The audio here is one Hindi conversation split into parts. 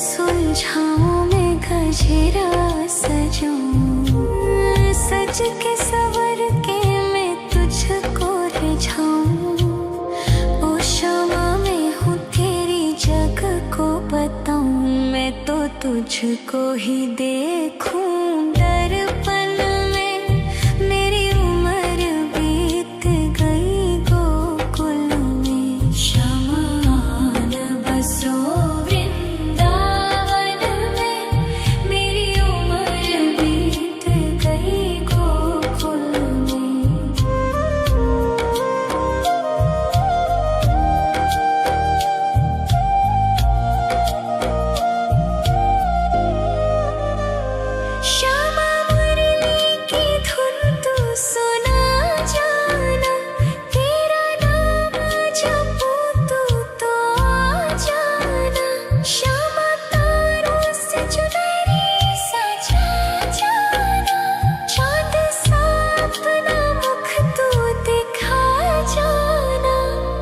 सुलझाऊं मैं गजरा सजाऊं, सज के सवर के मैं तुझको रिझाऊं। ओ शमा मैं हूँ तेरी जग को बताऊं, मैं तो तुझको ही देखूं दर्पण में। मेरी उम्र बीत गई गोकुल में, शमान बसो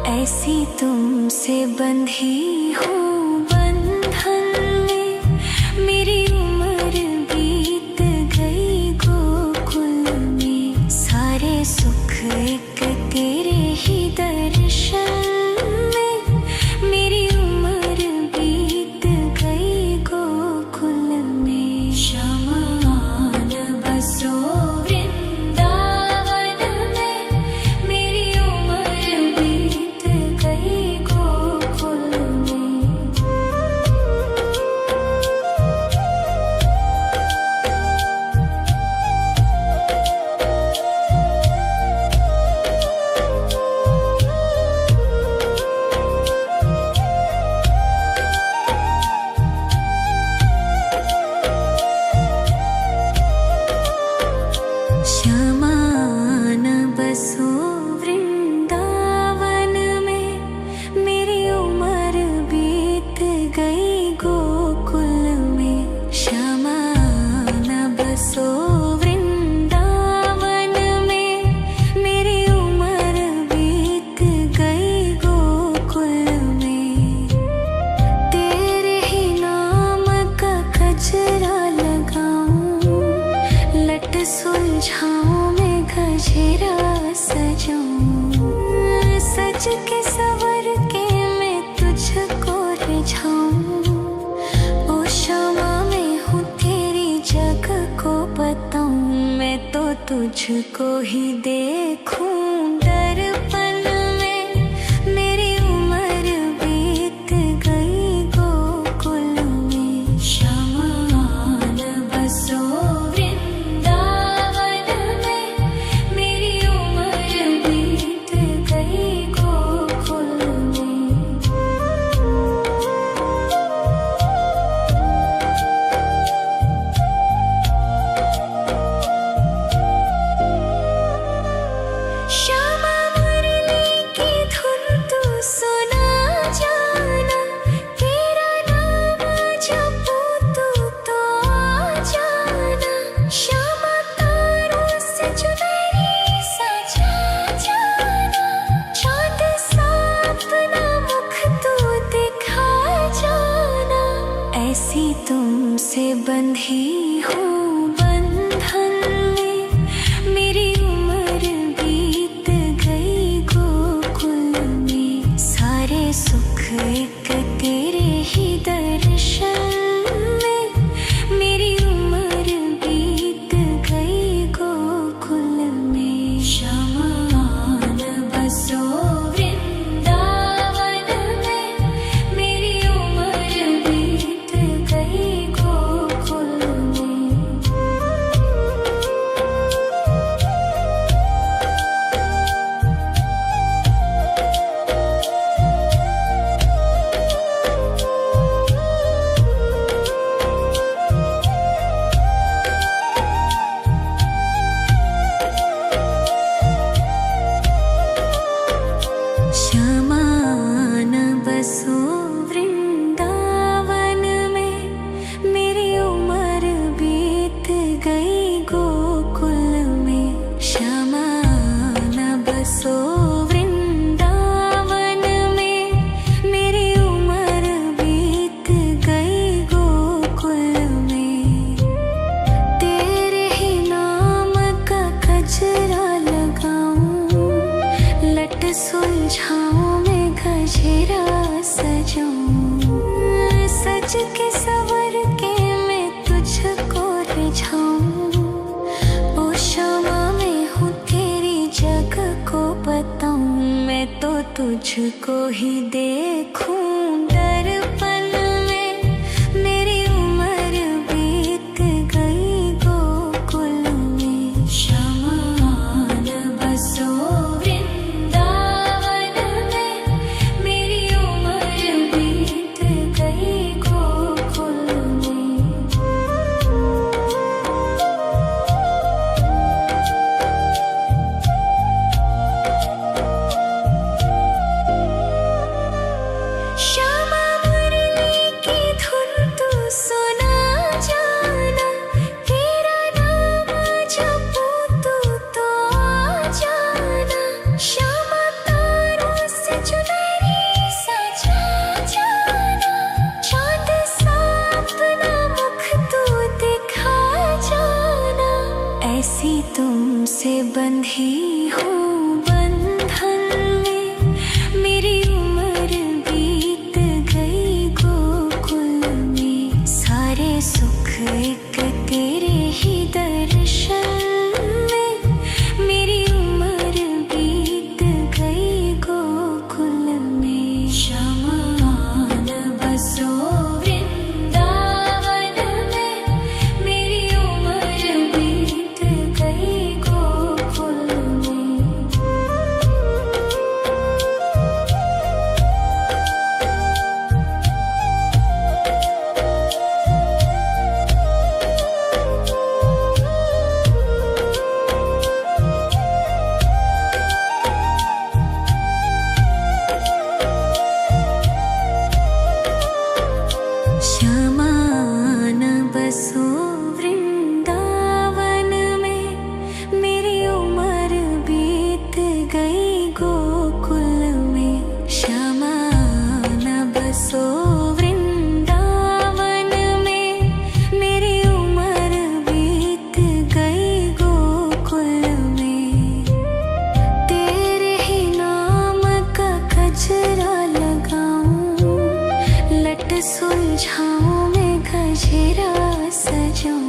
ऐसी तुमसे बंधी हूँ बंधन में। मेरी उम्र बीत गई गोकुल में, सारे सुख एक तेरे ही दर्शन में। मेरी उम्र बीत गई गोकुल में, शमान बसो वृंदावन में। मेरी उम्र बीत गई गोकुल में। शमान बसो वृंदावन में, मेरी उम्र बीत गई गोकुल में। शमान बसो वृंदावन में, मेरी उम्र बीत गई गोकुल में। तेरे ही नाम का गजरा लगाऊं, लट सुलझाऊं मैं गजरा सजाऊं। सज के सवर के मैं तुझको रिझाऊं। ओ शमा मैं हूँ तेरी जग को बताऊं, मैं तो तुझको ही देखूं दर्पण में। मेरी उम्र बीत गई गोकुल में, शमान बसो वृंदावन में। मेरी उम्र बीत गई गोकुल में। श्यामा मुरली के सवर के मैं तुझको रिझाऊं, ओ क्षमा में हूँ तेरी जग को बताऊं, मैं तो तुझको ही देखूं दर्पण में, मेरी उम्र बीत गई गोकुल में। शमान बसो वृंदावन में, मेरी उम्र बीत गई गोकुल में। श्यामा मुरली की धुन तू सुना जाना, तेरा नाम जपूं तू तो आ जाना। श्यामा तारों से चुनरी सजा जाना, चांद सा अपना मुख तू दिखा जाना। ऐसी तुमसे बंधी हूँ बंधन में, मेरी उम्र बीत गई गोकुल में। सारे सुख एक तेरे ही दर्शन में, मेरी उम्र बीत गई गोकुल में। शमान बसो वृंदावन में, मेरी उम्र बीत गई गोकुल में। श्यामान बसो वृंदावन में, मेरी उम्र बीत गई गोकुल में। श्यामान बसो वृंदावन में, मेरी उम्र बीत गई गोकुल में। तेरे ही नाम का गजरा लगाऊं, लट सुलझाऊं मैं गजरा सजाऊं।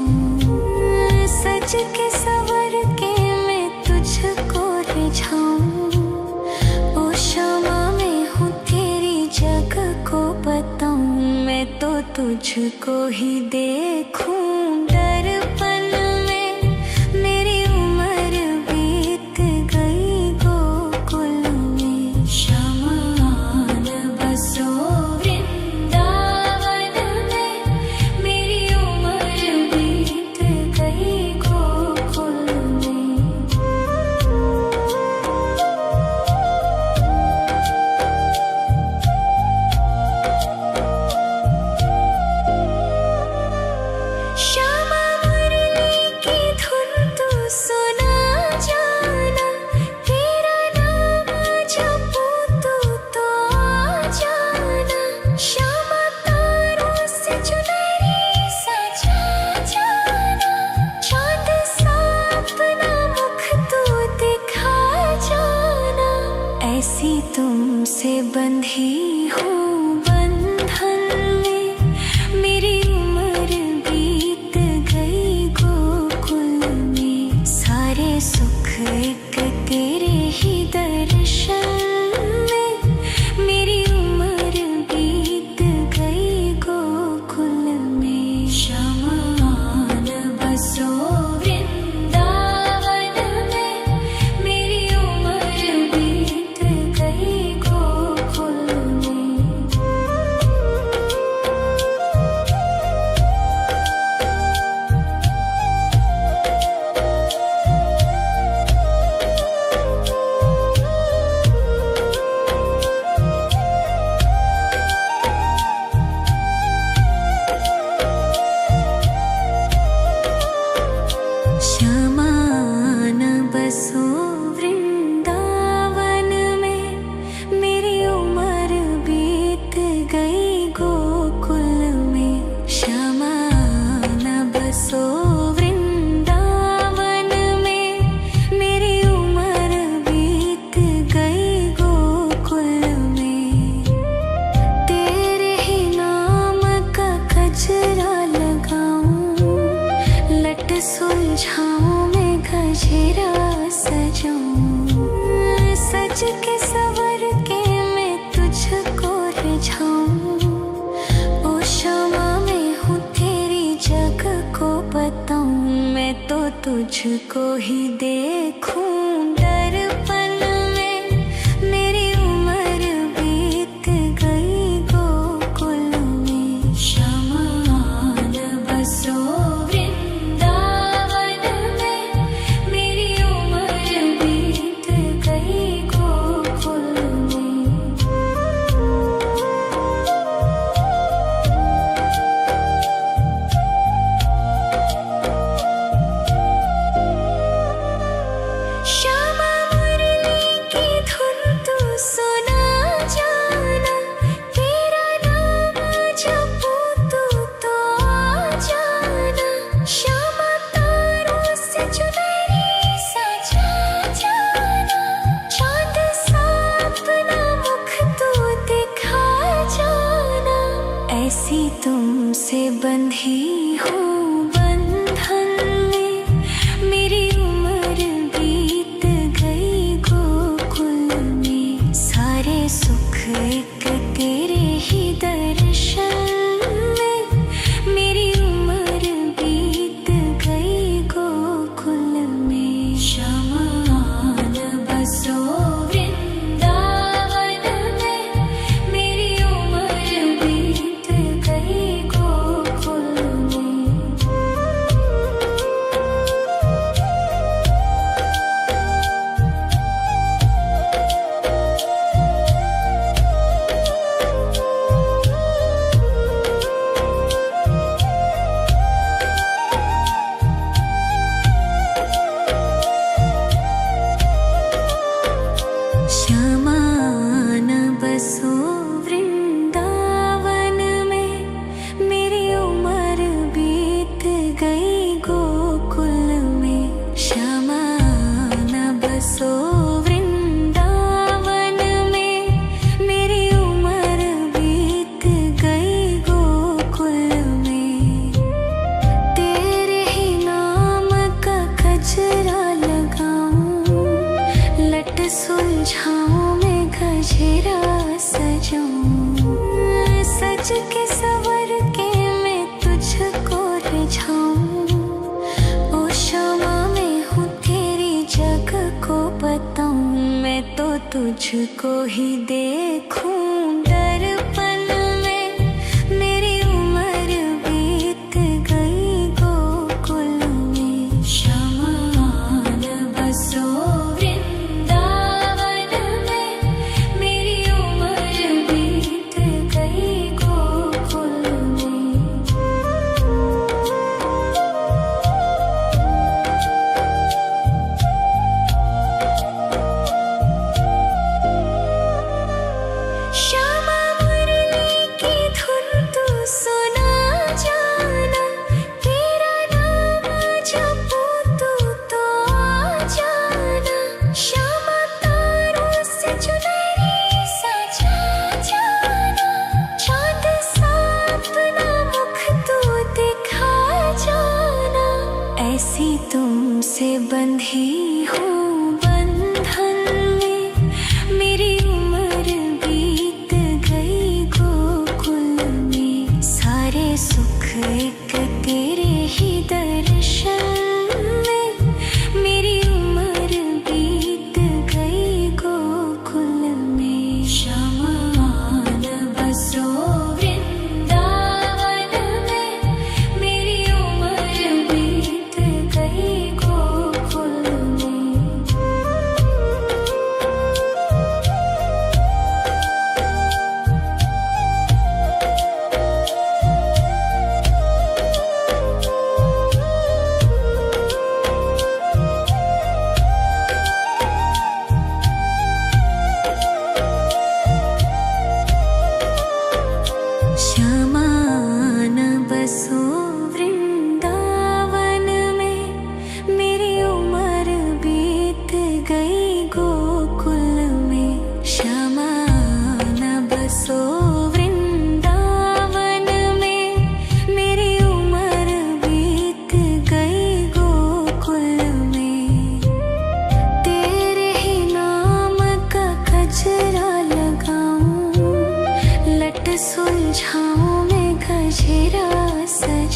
सज के सवर के मैं तुझको रिझाऊं, ओ क्षमा में हूँ तेरी जग को बताऊं, मैं तो तुझको ही देखूं दर्पण में, मेरी उम्र बीत गई गोकुल में। शमान बसो वृंदावन में, मेरी उम्र बीत गई गोकुल में। श्यामा मुरली की धुन तू सुना जाना, तेरा नाम जपूं तू तो आ जाना। श्यामा तारों से चुनरी सजा जाना, चांद सा अपना मुख तू दिखा जाना। ऐसी तुमसे बंधी हूँ बंधन में, मेरी उम्र बीत गई गोकुल में। सारे सुख एक तेरे ही दर्शन में, मेरी उम्र बीत गई गोकुल में। शमान बसो वृंदावन में, मेरी उम्र बीत गई गोकुल में। सजाऊं, सज के सवर के मैं तुझको रिझाऊं। ओ क्षमा मैं हूँ तेरी जग को बताऊं, मैं तो तुझको ही देखूं। दर्पण में मेरी उम्र बीत गई गोकुल में, शमान बसो वृंदावन में, मेरी उम्र बीत गई गोकुल में। श्यामा मुरली की धुन तू सुना जाना, तेरा नाम जपूं तो आ जाना। श्यामा तारों से चुनरी सजा जाना, चांद सा अपना मुख तू दिखा जाना। ऐसी तुमसे बंधी हूँ बंधन में, मेरी उम्र बीत गई गोकुल में। सारे सुख एक तेरे ही दर्शन में, मेरी उम्र बीत गई गोकुल में। शमान बसो वृंदावन में, मेरी उम्र बीत गई गोकुल में। श्यामान बसो वृंदावन में, मेरी उम्र बीत गई गोकुल में। श्यामान बसो वृंदावन में, मेरी उम्र बीत गई गोकुल में। तेरे ही नाम का गजरा लगाऊं, लट सुलझाऊं मैं गजरा सजाऊं। सज के सवर के मैं तुझको रिझाऊं। ओ क्षमा मैं हूँ तेरी जग को बताऊं, मैं तो तुझको ही देखूं। दर्पण में मेरी उम्र बीत गई गोकुल में। शमान बसो वृंदावन में, मेरी उम्र बीत गई गोकुल में। श्यामा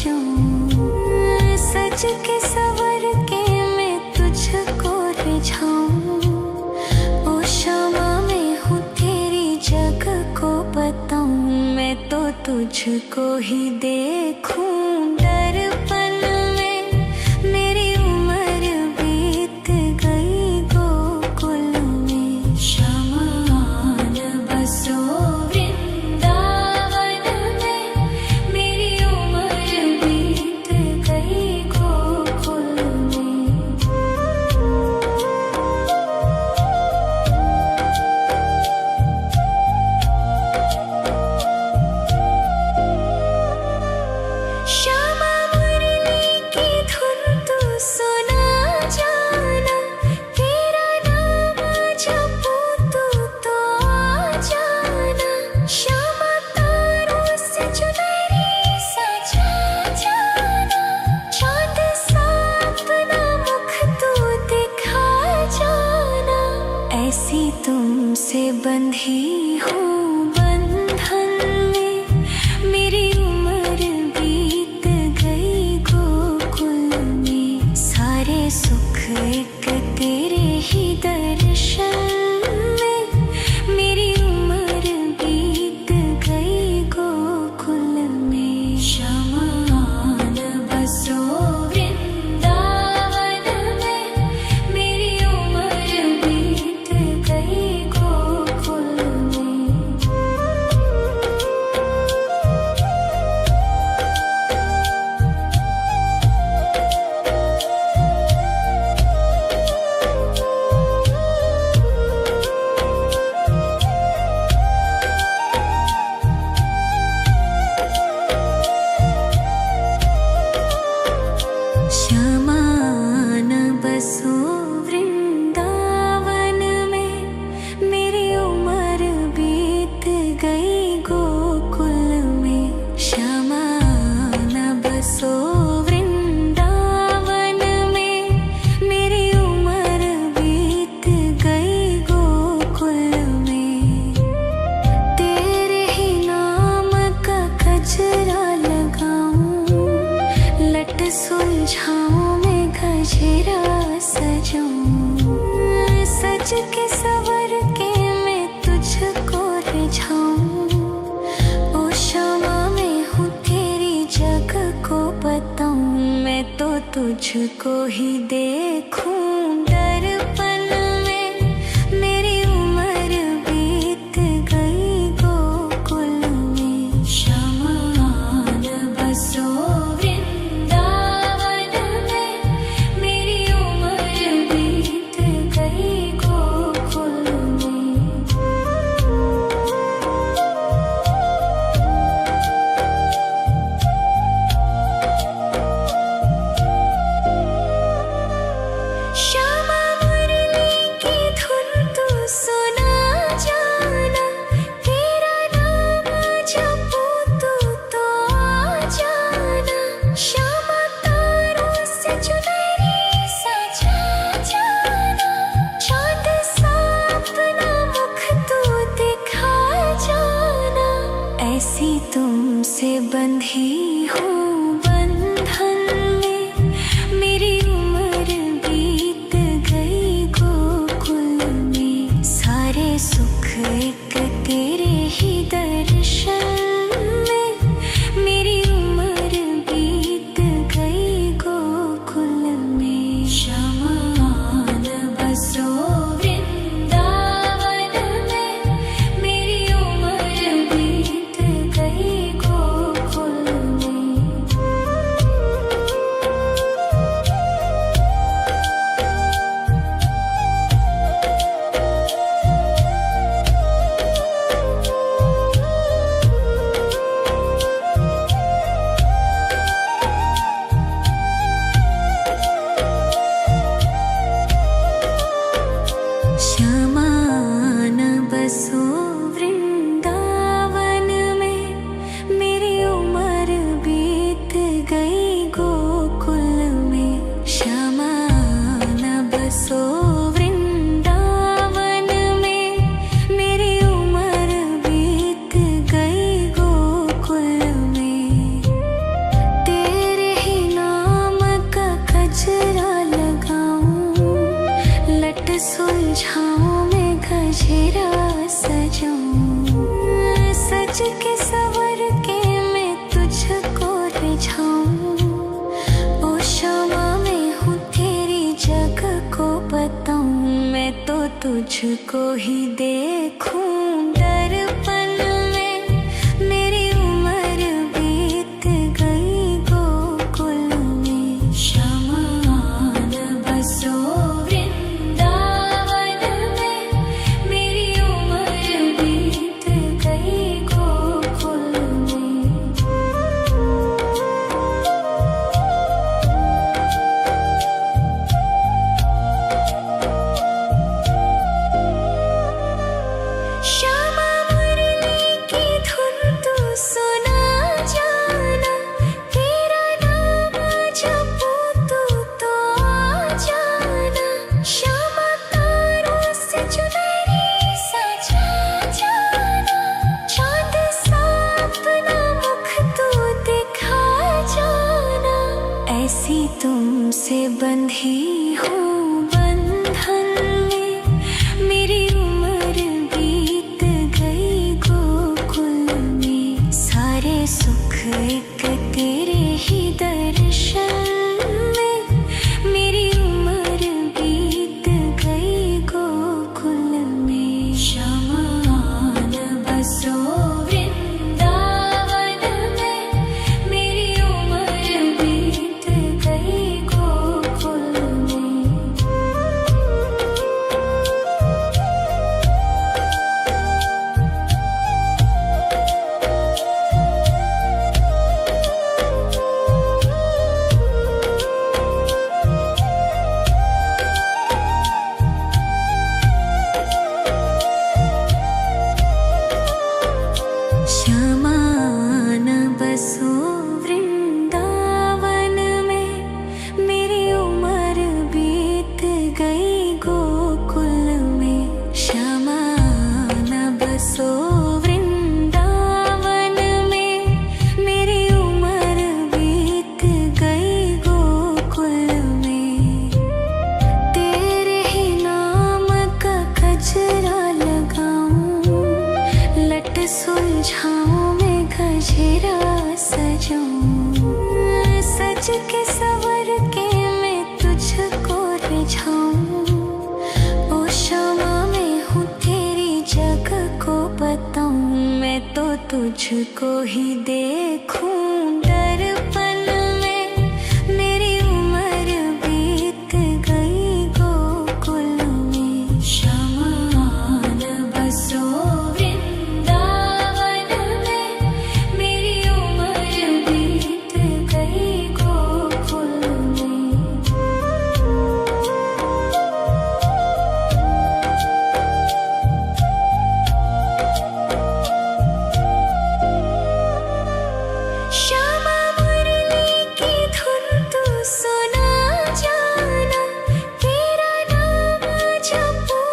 जाऊं, सज के सवर के मैं तुझको रिझाऊं। ओ क्षमा मैं हूँ तेरी जग को बताऊं, मैं तो तुझको ही देखूं दर्पण में। मेरी उम्र बीत गई गोकुल में, शमान बसो वृंदावन में। मेरी उम्र बीत गई गोकुल में। श्यामा मुरली की धुन तू सुना जाना, तेरा नाम जपूं तू तो आ जाना। श्यामा तारों से चुनरी सजा जाना, चाँद सा अपना मुख तू दिखा जाना। ऐसी तुमसे बंधी हूँ बंधन में, मेरी उम्र बीत गई गोकुल में। सारे सुख एक तेरे ही दर्शन में, मेरी उम्र बीत गई गोकुल में। शमान बसो वृंदावन में, मेरी उम्र बीत गई गोकुल में। शमान बसो वृंदावन में, मेरी उम्र बीत गई गोकुल में। शमान बसो वृंदावन में, मेरी उम्र बीत गई गोकुल में। तेरे ही नाम का गजरा लगाऊं, लट सुलझाऊं मैं गजरा सजाऊं। सज के सवर के मैं तुझको रिझाऊं। ओ क्षमा मैं हूँ तेरी जग को बताऊं, मैं तो तुझको ही देखूं दर्पण में। मेरी उम्र बीत गई गोकुल में, शमान बसो वृंदावन में। मेरी उम्र बीत गई गोकुल में। लट सुलझाऊं मैं गजरा सजाऊं, सज के सवर के मैं तुझको रिझाऊं। ओ शामा मैं हूँ तेरी जग को बताऊं, मैं तो तुझको ही देखूं दर्पण में। मेरी उम्र बीत गई गोकुल में, श्यामा आन बसो वृंदावन में। मेरी उम्र बीत गई गोकुल में। श्यामा मुरली की धुन तू सुना जाना, तेरा नाम जपूं तो आ जाना। श्यामा तारों से चुनरी सजा जाना, चांद सा अपना मुख तू दिखा जाना। ऐसी तुमसे बंधी हूँ बंधन में, मेरी उम्र बीत गई गोकुल में। सारे सुख एक तेरे ही दर्शन में, मेरी उम्र बीत गई गोकुल में। श्यामा आन बसो वृंदावन में, मेरी उम्र बीत गई गोकुल में। श्यामा आन बसो वृंदावन में, मेरी उम्र बीत गई गोकुल में। श्यामा आन बसो वृंदावन में, मेरी उम्र बीत गई गोकुल में। तेरे ही नाम का गजरा लगाऊं, लट सुलझाऊं मैं गजरा सजाऊं, सज के सवर के मैं तुझको रिझाऊं। ओ शामा मैं हूँ तेरी जग को बताऊं, मैं तो तुझको ही देखूं दर्पण में। मेरी उम्र बीत गई गोकुल में, श्यामा आन बसो वृंदावन में। मेरी उम्र बीत गई गोकुल में। श्यामा मुरली की धुन तू सुना जाना, तेरा नाम जपूं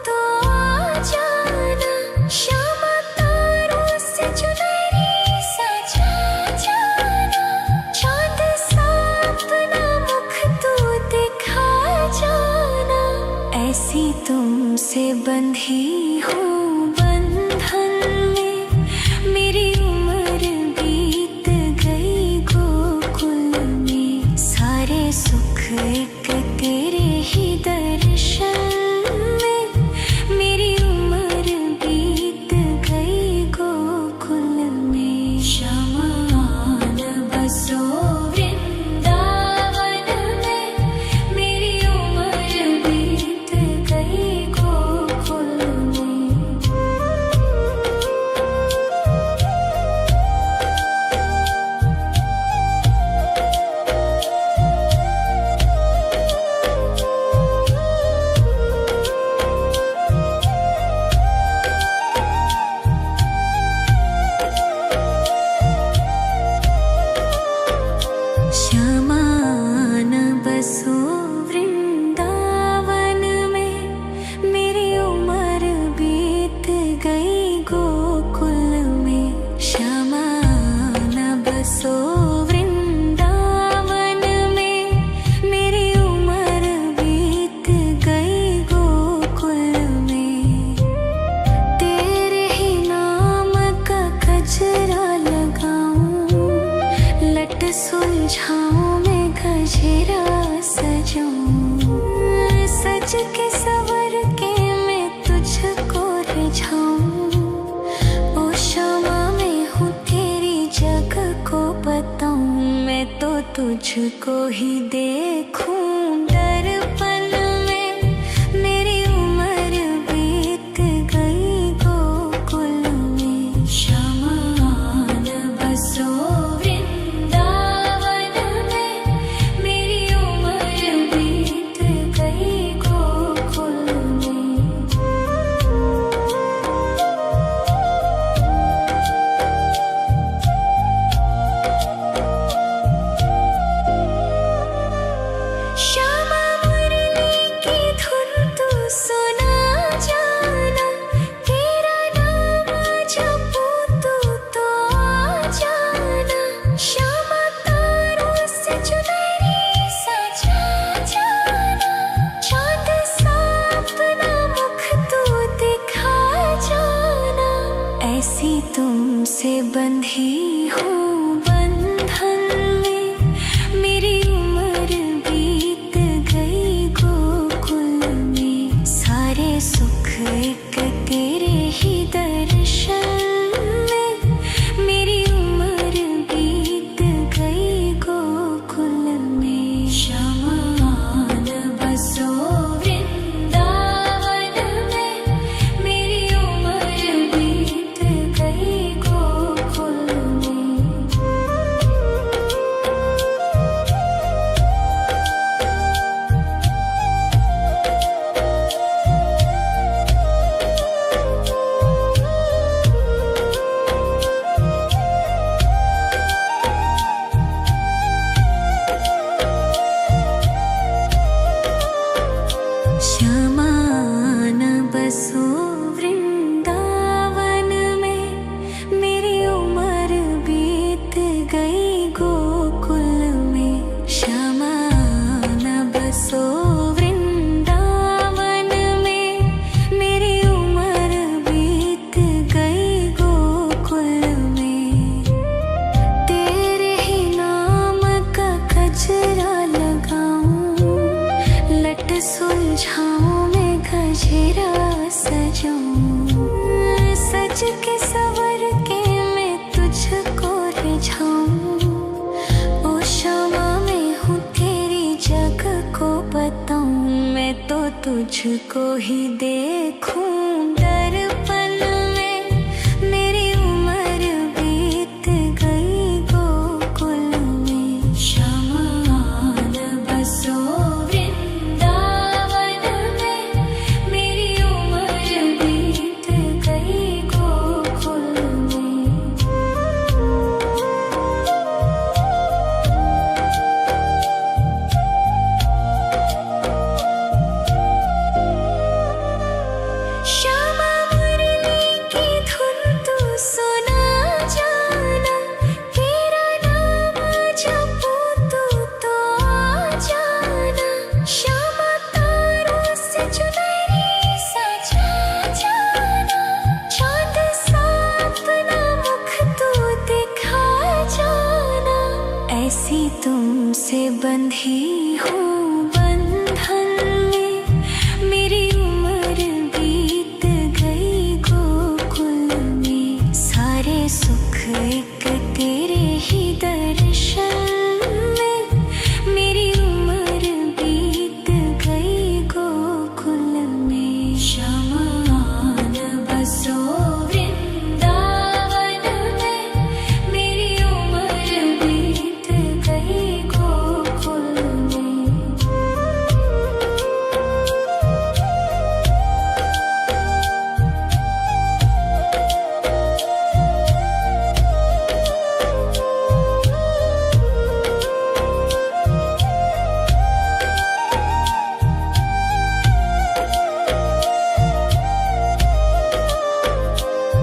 तो आ जाना। श्यामा तारों से चुनरी सजा जाना, चांद सा अपना मुख तू दिखा जाना। ऐसी तुमसे बंधी हूँ बंधन में, मेरी उम्र बीत गई गोकुल में। सारे सुख एक तेरे ही दर्शन में, मेरी उम्र बीत गई गोकुल में। श्यामा आन बसो वृंदावन में, मेरी उम्र बीत गई गोकुल में। तुझको ही देखूं दर्पण में। मेरी उम्र बीत गई गोकुल में। शमान बसो वृंदावन में। मेरी उम्र बीत गई गोकुल में। श्यामा मुरली की धुन तू सुना जाना। तेरा नाम जपूं तू तो आ जाना। श्यामा तारों से चुनरी सजा जाना। चांद सा अपना मुख तू दिखा जाना। ऐसी तुमसे बंधी हूँ बंधन में। मेरी उम्र बीत गई गोकुल में। सारे सुख एक तेरे ही दर्शन में। मेरी उम्र बीत गई गोकुल में। शमान बसो वृंदावन में। मेरी उम्र बीत गई गोकुल में। श्यामान बसो वृंदावन में। मेरी उम्र बीत गई गोकुल में। श्यामान बसो वृंदावन में। मेरी उम्र बीत गई गोकुल में। तेरे ही नाम का गजरा लगाऊं। लट सुलझाऊं मैं गजरा सजाऊं। सज के सवर के मैं तुझको रिझाऊं। ओ श्यामा मैं हूँ तेरी जग को बताऊं। मैं तो तुझको ही देखूं दर्पण में। मेरी उम्र बीत गई गोकुल में। शमान बसो वृंदावन में। मेरी उम्र बीत गई गोकुल में। श्यामा मुरली की धुन तू सुना जाना। तेरा नाम जपूं तू तो आ जाना। श्यामा तारों से चुनरी सजा जाना। चांद सा अपना मुख तू दिखा जाना। ऐसी तुमसे बंधी हूँ बंधन में। मेरी उम्र बीत गई गोकुल में। सारे सुख एक तेरे ही दर्शन में। मेरी उम्र बीत गई गोकुल में। शमान बसो वृंदावन में। मेरी उम्र बीत गई गोकुल में।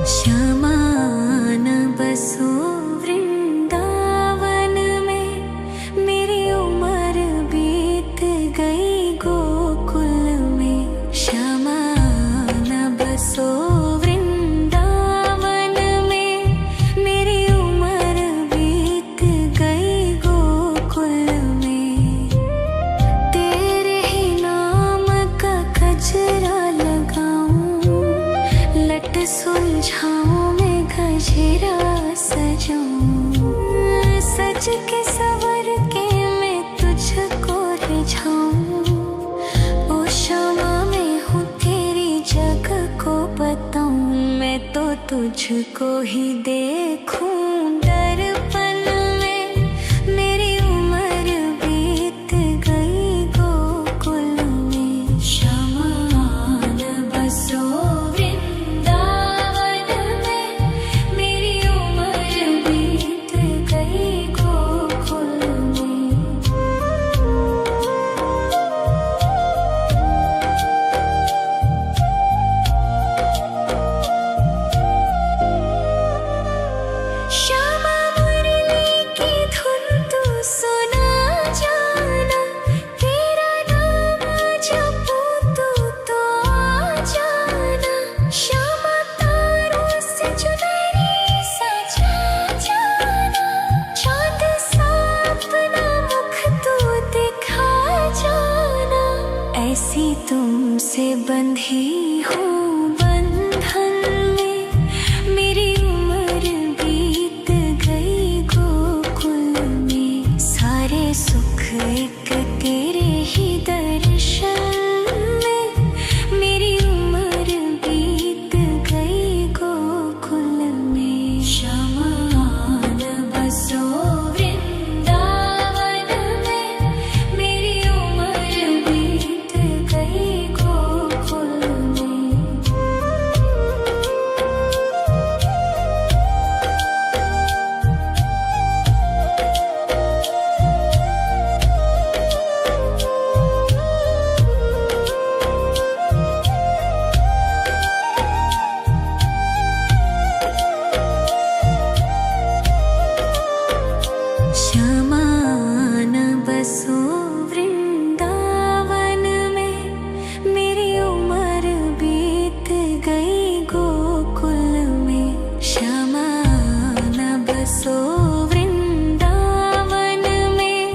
श्यामान बसो वृंदावन में। मेरी उम्र बीत गई गोकुल में। श्यामान बसो वृंदावन में। मेरी उम्र बीत गई गोकुल में। तेरे ही नाम का गजरा लगाऊं। लट सुलझाऊं मैं गजरा सजाऊं। सज के सवर के तुझको ही देखूं दर्पण में। मेरी उम्र बीत गई गोकुल में। शमान बसो वृंदावन में। मेरी उम्र बीत गई गोकुल में। श्यामा मुरली की धुन तू सुना जाना। तेरा नाम जपूं तो आ जाना। श्यामा तारों से चुनरी सजा जाना। चाँद सा अपना मुख तू दिखा जाना। ऐसी तुमसे बंधी हूँ बंधन में। मेरी उम्र बीत गई गोकुल में। सारे सुख एक तेरे ही दर्शन में। मेरी उम्र बीत गई गोकुल में। शमान बसो वृंदावन में। मेरी उम्र बीत गई गोकुल में। शमान बसो वृंदावन में। मेरी उम्र बीत गई गोकुल में। शमान बसो वृंदावन में।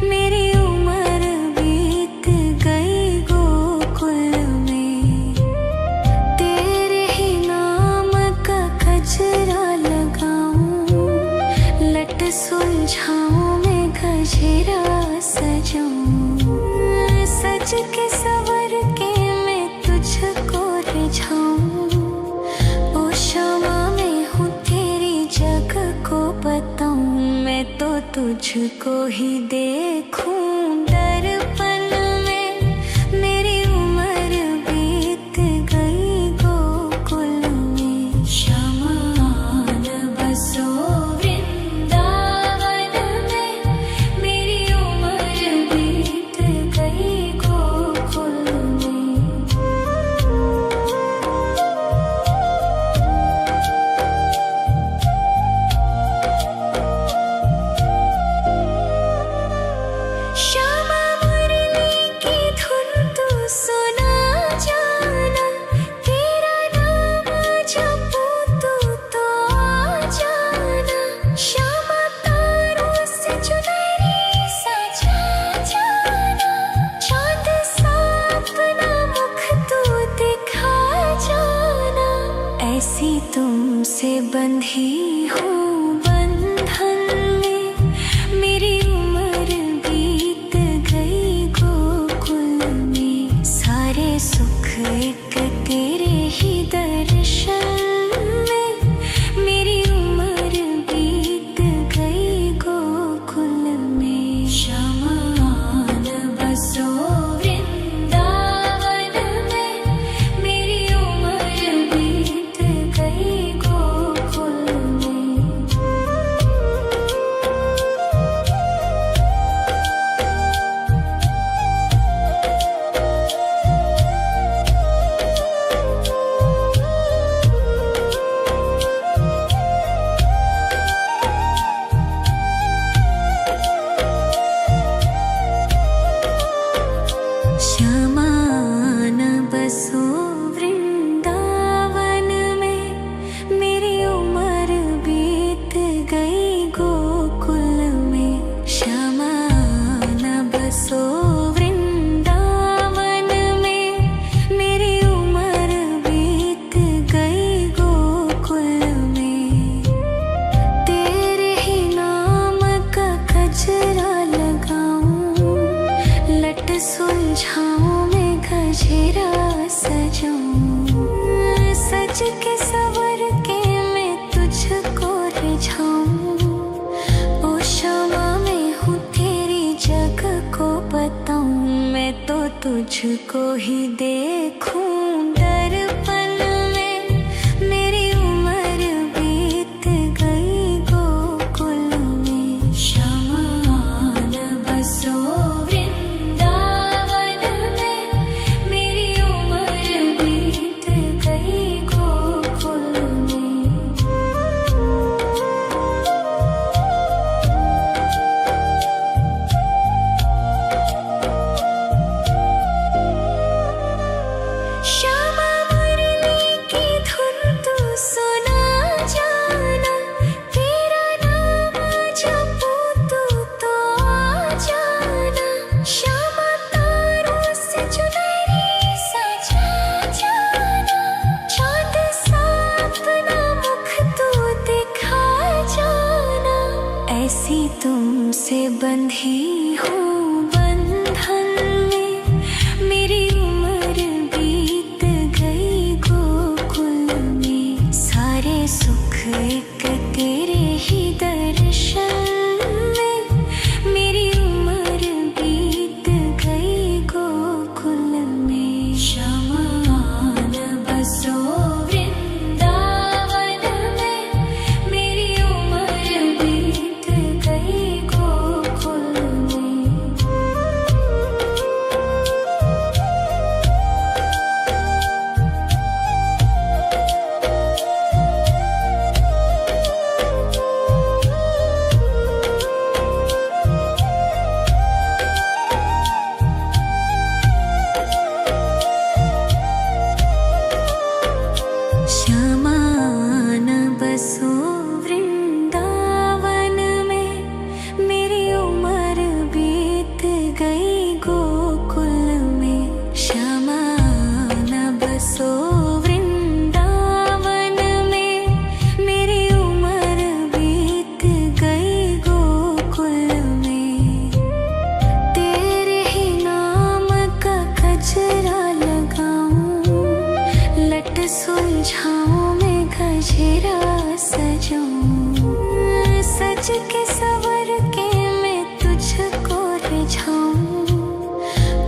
मेरी उम्र बीत गई गोकुल में। तेरे ही नाम का गजरा लगाऊं। लट सुलझाऊं मैं गजरा सजाऊं। सज के सवर के मैं तुझको रिझाऊं। ओ क्षमा मैं हूँ तेरी जग को बताऊं। मैं तो तुझको ही देखूं दर्पण में। मेरी उम्र बीत गई गोकुल में। शमान बसो वृंदावन में। मेरी उम्र बीत गई गोकुल में। श्यामा मुरली की धुन तू सुना जाना। तेरा नाम जपूं तो आ जाना। श्यामा तारों से चुनरी सजा जाना। चाँद सा अपना मुख तू दिखा जाना। ऐसी तुमसे बंधी हूँ बंधन में। मेरी उम्र बीत गई गोकुल में। सारे सुख एक तेरे ही दर्शन में। मेरी उम्र बीत गई गोकुल में। शमान बसो वृंदावन में। मेरी उम्र बीत गई गोकुल में। शमान बसो वृंदावन में। मेरी उम्र बीत गई गोकुल में। शमान बसो वृंदावन में। मेरी उम्र बीत गई गोकुल में। तेरे ही नाम का गजरा लगाऊं। लट सुलझाऊं मैं गजरा सजाऊं। सज के सवर के तुझको ही देखूं दर्पण में। मेरी उम्र बीत गई गोकुल में। शमान बसो वृंदावन में। मेरी उम्र बीत गई गोकुल में। श्यामा मुरली की धुन तू सुना जाना। तेरा नाम जपूं तो आ जाना। श्यामा तारों से चुनरी सजा जाना। चाँद सा अपना मुख तू दिखा जाना। ऐसी तुमसे बंधी हूँ बंधन में। मेरी उम्र बीत गई गोकुल में। सारे सुख एक तेरे ही दर्शन में। मेरी उम्र बीत गई गोकुल में। शमान बसो वृंदावन में। मेरी उम्र बीत गई गोकुल में। श्यामान बसो वृंदावन में। मेरी उम्र बीत गई गोकुल में। श्यामान बसो वृंदावन में। मेरी उम्र बीत गई गोकुल में। तेरे ही नाम का गजरा लगाऊं। लट सुलझाऊं मैं गजरा सजाऊं। सज के सवर के मैं तुझको रिझाऊं।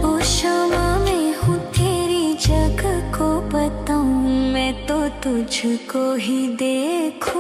ओ श्यामा मैं हूँ तेरी जग को बताऊं। मैं तो तुझको ही देखूं